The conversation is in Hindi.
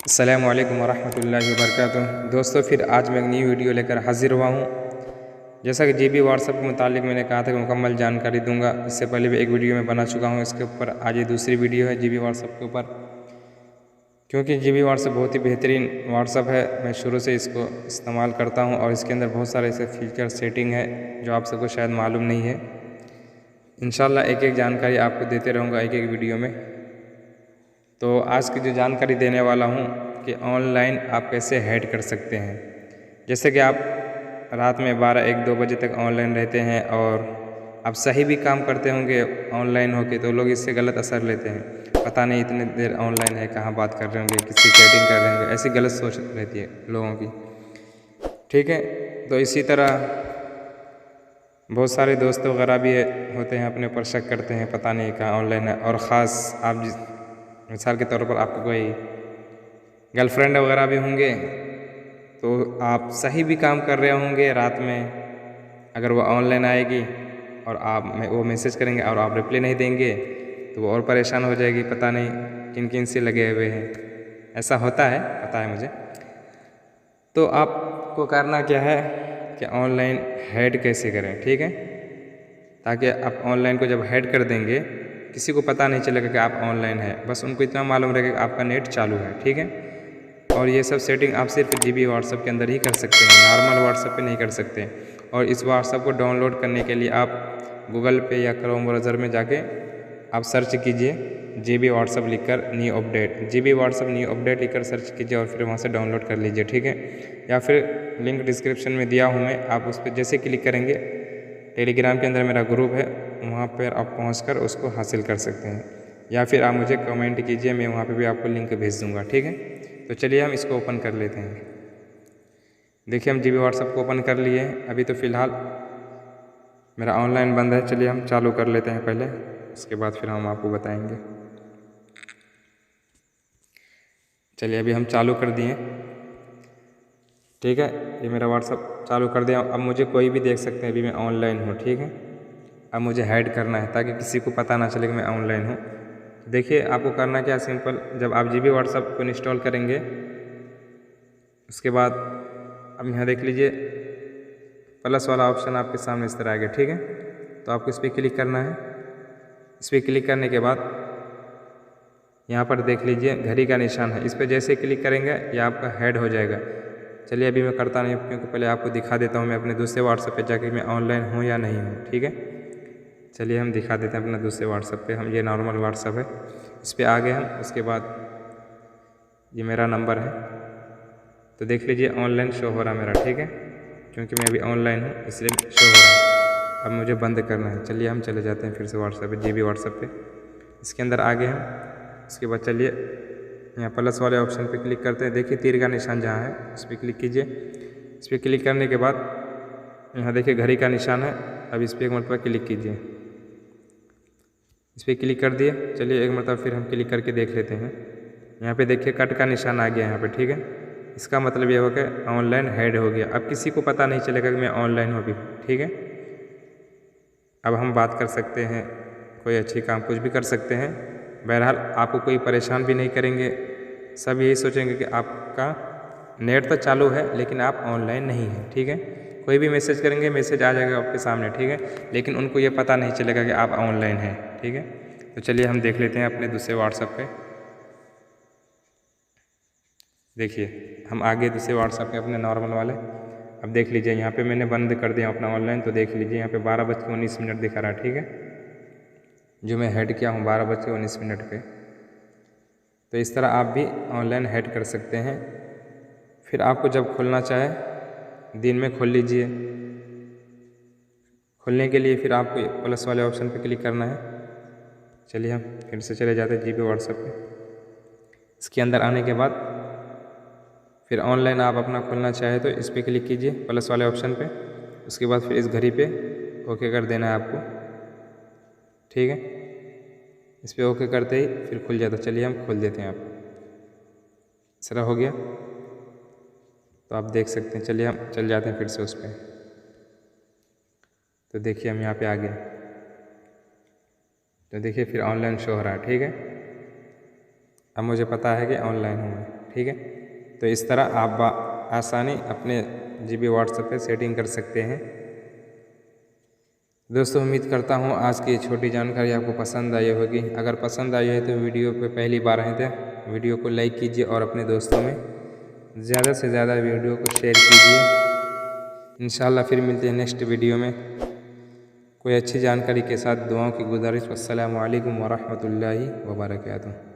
अस्सलामु अलैकुम वरहमतुल्लाहि वबरकातुह। दोस्तों, फिर आज मैं एक नई वीडियो लेकर हाजिर हुआ हूँ। जैसा कि जीबी व्हाट्सएप के मुतालिक मैंने कहा था कि मुकम्मल जानकारी दूंगा। इससे पहले भी एक वीडियो में बना चुका हूँ इसके ऊपर। आज ये दूसरी वीडियो है जीबी व्हाट्सएप के ऊपर, क्योंकि जीबी व्हाट्सएप बहुत ही बेहतरीन व्हाट्सएप है। मैं शुरू से इसको इस्तेमाल करता हूँ और इसके अंदर बहुत सारे ऐसे फीचर सेटिंग है जो आप सबको शायद मालूम नहीं है। इंशाल्लाह एक एक जानकारी आपको देते रहूँगा एक एक वीडियो में। तो आज की जो जानकारी देने वाला हूँ कि ऑनलाइन आप कैसे हाइड कर सकते हैं। जैसे कि आप रात में 12-1-2 बजे तक ऑनलाइन रहते हैं और आप सही भी काम करते होंगे ऑनलाइन होके, तो लोग इससे गलत असर लेते हैं। पता नहीं इतने देर ऑनलाइन है, कहाँ बात कर रहे होंगे, किससे चैटिंग कर रहे होंगे, ऐसी गलत सोच रहती है लोगों की। ठीक है, तो इसी तरह बहुत सारे दोस्त वगैरह भी होते हैं, अपने ऊपर शक करते हैं, पता नहीं कहाँ ऑनलाइन है। और ख़ास आप मिसाल के तौर पर आपको कोई गर्लफ्रेंड वगैरह भी होंगे, तो आप सही भी काम कर रहे होंगे रात में, अगर वो ऑनलाइन आएगी और आप वो मैसेज करेंगे और आप रिप्लाई नहीं देंगे तो वो और परेशान हो जाएगी, पता नहीं किन किन से लगे हुए हैं। ऐसा होता है, पता है मुझे। तो आपको करना क्या है कि ऑनलाइन हाइड कैसे करें, ठीक है, ताकि आप ऑनलाइन को जब हाइड कर देंगे किसी को पता नहीं चलेगा कि आप ऑनलाइन है। बस उनको इतना मालूम रहेगा कि आपका नेट चालू है, ठीक है। और ये सब सेटिंग आप सिर्फ जीबी व्हाट्सएप के अंदर ही कर सकते हैं, नॉर्मल व्हाट्सएप पे नहीं कर सकते। और इस व्हाट्सएप को डाउनलोड करने के लिए आप गूगल पे या क्रोम ब्राउज़र में जाके आप सर्च कीजिए जीबी व्हाट्सएप लिखकर new update, GB WhatsApp new update लिखकर सर्च कीजिए और फिर वहाँ से डाउनलोड कर लीजिए, ठीक है। या फिर लिंक डिस्क्रिप्शन में दिया हूँ मैं, आप उस पर जैसे क्लिक करेंगे टेलीग्राम के अंदर मेरा ग्रुप है, वहाँ पर आप पहुँच उसको हासिल कर सकते हैं। या फिर आप मुझे कमेंट कीजिए, मैं वहाँ पर भी आपको लिंक भेज दूँगा, ठीक है। तो चलिए हम इसको ओपन कर लेते हैं। देखिए हम जीबी व्हाट्सएप को ओपन कर लिए हैं। अभी तो फ़िलहाल मेरा ऑनलाइन बंद है। चलिए हम चालू कर लेते हैं पहले, उसके बाद फिर हम आपको बताएंगे। चलिए अभी हम चालू कर दिए, ठीक है। ये मेरा व्हाट्सएप चालू कर दिया। अब मुझे कोई भी देख सकते हैं, अभी मैं ऑनलाइन हूँ, ठीक है। अब मुझे हाइड करना है ताकि किसी को पता ना चले कि मैं ऑनलाइन हूँ। देखिए आपको करना क्या, सिंपल, जब आप जीबी व्हाट्सएप को इंस्टॉल करेंगे उसके बाद अब यहाँ देख लीजिए प्लस वाला ऑप्शन आपके सामने इस तरह आएगा, ठीक है। तो आपको इस पर क्लिक करना है। इस पर क्लिक करने के बाद यहाँ पर देख लीजिए घड़ी का निशान है, इस पर जैसे क्लिक करेंगे यह आपका हाइड हो जाएगा। चलिए अभी मैं करता नहीं, क्योंकि पहले आपको दिखा देता हूँ मैं अपने दूसरे व्हाट्सएप पे जाके मैं ऑनलाइन हूँ या नहीं हूँ, ठीक है। चलिए हम दिखा देते हैं अपना दूसरे व्हाट्सएप पे। हम ये नॉर्मल व्हाट्सएप है, इस पर आ गए हम। उसके बाद ये मेरा नंबर है, तो देख लीजिए ऑनलाइन शो हो रहा मेरा, ठीक है, क्योंकि मैं अभी ऑनलाइन हूँ इसलिए शो हो रहा है। अब मुझे बंद करना है। चलिए हम चले जाते हैं फिर से व्हाट्सएप पे, जीबी व्हाट्सएप पे। इसके अंदर आ गए हम। उसके बाद चलिए यहाँ प्लस वाले ऑप्शन पे क्लिक करते हैं। देखिए तीर का निशान जहाँ है उस पर क्लिक कीजिए। इस पर क्लिक करने के बाद यहाँ देखिए घड़ी का निशान है, अब इस पर एक मरतबा क्लिक कीजिए। इस पर क्लिक कर दिए। चलिए एक मरतबा फिर हम क्लिक करके देख लेते हैं। यहाँ पे देखिए कट का निशान आ गया यहाँ पे, ठीक है। इसका मतलब ये हो गया ऑनलाइन हाइड हो गया। अब किसी को पता नहीं चलेगा कि मैं ऑनलाइन हूँ अभी, ठीक है। अब हम बात कर सकते हैं, कोई अच्छी काम कुछ भी कर सकते हैं। बहरहाल आपको कोई परेशान भी नहीं करेंगे, सब यही सोचेंगे कि आपका नेट तो चालू है लेकिन आप ऑनलाइन नहीं हैं, ठीक है। कोई भी मैसेज करेंगे, मैसेज आ जाएगा आपके सामने, ठीक है, लेकिन उनको ये पता नहीं चलेगा कि आप ऑनलाइन हैं, ठीक है। तो चलिए हम देख लेते हैं अपने दूसरे व्हाट्सएप पे। देखिए हम आगे दूसरे व्हाट्सएप पे अपने नॉर्मल वाले। अब देख लीजिए यहाँ पे मैंने बंद कर दिया अपना ऑनलाइन, तो देख लीजिए यहाँ पे 12:19 दिखा रहा है, ठीक है, जो मैं हाइड किया हूँ 12:19 पे। तो इस तरह आप भी ऑनलाइन हाइड कर सकते हैं। फिर आपको जब खोलना चाहे दिन में खोल लीजिए। खोलने के लिए फिर आपको प्लस वाले ऑप्शन पे क्लिक करना है। चलिए हम फिर से चले जाते हैं जीबी व्हाट्सएप पे। इसके अंदर आने के बाद फिर ऑनलाइन आप अपना खोलना चाहे तो इस पर क्लिक कीजिए प्लस वाले ऑप्शन पे। उसके बाद फिर इस घड़ी पे ओके कर देना है आपको, ठीक है। इस पर ओके करते ही फिर खुल जाता। चलिए हम खोल देते हैं। आप सारा हो गया तो आप देख सकते हैं। चलिए हम चल जाते हैं फिर से उस पर। तो देखिए हम यहाँ पे आ गए। तो देखिए फिर ऑनलाइन शो हो रहा है। ठीक है, अब मुझे पता है कि ऑनलाइन हूँ मैं। ठीक है, तो इस तरह आप आसानी अपने GB व्हाट्सएप पे सेटिंग कर सकते हैं। दोस्तों उम्मीद करता हूँ आज की छोटी जानकारी आपको पसंद आई होगी। अगर पसंद आई है तो वीडियो पे पहली बार आए थे वीडियो को लाइक कीजिए और अपने दोस्तों में ज़्यादा से ज़्यादा वीडियो को शेयर कीजिए। इंशाल्लाह फिर मिलते हैं नेक्स्ट वीडियो में कोई अच्छी जानकारी के साथ। दुआओं की गुजारिश। अस्सलामु अलैकुम व रहमतुल्लाहि व बरकातुहू।